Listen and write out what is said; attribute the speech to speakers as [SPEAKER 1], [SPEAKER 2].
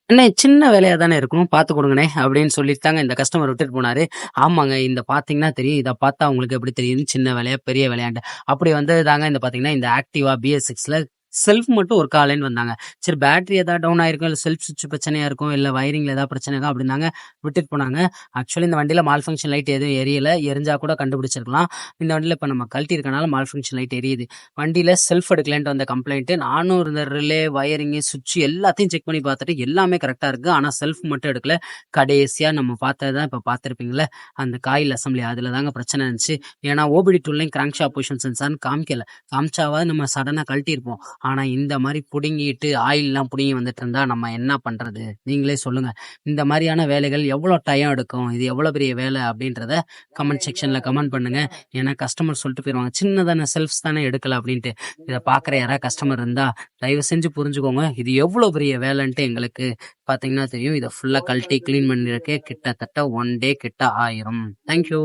[SPEAKER 1] "அண்ணே சின்ன வேலையா தானே இருக்கும். பார்த்து குடுங்கண்ணே" அப்படின்னு சொல்லிட்டு தாங்க இந்த கஸ்டமர் விட்டுட்டு போனாரு. ஆமாங்க. இந்த பார்த்தீங்கன்னா தெரியும். இத பார்த்தா உங்களுக்கு எப்படி தெரியுது? சின்ன வேலையா, பெரிய வேலையான்ட்டு. அப்படி வந்தது தாங்க இந்த பார்த்தீங்கன்னா, இந்த ஆக்டிவா BS6ல செல்ஃப் மட்டும் ஒர்க் ஆகலைன்னு வந்தாங்க. சரி பேட்டரி ஏதாவது டவுன் ஆயிருக்கும், இல்ல செல்ஃப் சுவிட்ச் பிரச்சனையா இருக்கும், இல்ல வயரிங்ல ஏதாவது பிரச்சனை இருக்கும் அப்படின்னாங்க விட்டுட்டு போனாங்க. ஆக்சுவலி இந்த வண்டியில மால் ஃபங்ஷன் லைட் எதுவும் எரியல. எரிஞ்சா கூட கண்டுபிடிச்சிருக்கலாம். இந்த வண்டியில இப்ப நம்ம கழட்டி இருக்கனால மால் ஃபங்ஷன் லைட் எரியுது. வண்டியில செல்ஃப் எடுக்கலன்ட்டு வந்த கம்ப்ளைண்ட். நானும் இந்த ரிலே, வயரிங், சுவிட்ச் எல்லாத்தையும் செக் பண்ணி பார்த்துட்டு எல்லாமே கரெக்ட்டா இருக்கு. ஆனா செல்ஃப் மட்டும் எடுக்கல. கடைசியா நம்ம பார்த்தது தான் இப்ப பார்த்திருப்பீங்கள்ல, அந்த காயில் அசெம்பிளி அதுல தாங்க பிரச்சனை இருந்துச்சு. ஏன்னா ஓபிடி டூல்லையும் கிராங்க் ஷாஃப்ட் பொசிஷன் சென்சார்ன்னு காமிக்கல. காமிச்சாவாவது நம்ம சடனா கழட்டியிருப்போம். ஆனா இந்த மாரி புடுங்கிட்டு ஆயில்லாம் புடுங்கி வந்துட்டு இருந்தா நம்ம என்ன பண்றது? நீங்களே சொல்லுங்க. இந்த மாரியான வேலைகள் எவ்வளோ டைம் எடுக்கும்? இது எவ்வளோ பெரிய வேலை அப்படின்றத கமெண்ட் செக்ஷன்ல கமெண்ட் பண்ணுங்க. ஏன்னா கஸ்டமர் சொல்லிட்டு போயிருவாங்க. சின்னதான செல்ஃப்ஸ் தானே எடுக்கல அப்படின்ட்டு. இத பார்க்குற யாராவது கஸ்டமர் இருந்தா தயவு செஞ்சு புரிஞ்சுக்கோங்க. இது எவ்வளோ பெரிய வேலைன்ட்டு எங்களுக்கு பார்த்தீங்கன்னா தெரியும். இத ஃபுல்லா கழட்டி கிளீன் பண்ணிறதுக்கே கிட்டத்தட்ட 1 டே கிட்ட ஆயிரும். Thank you.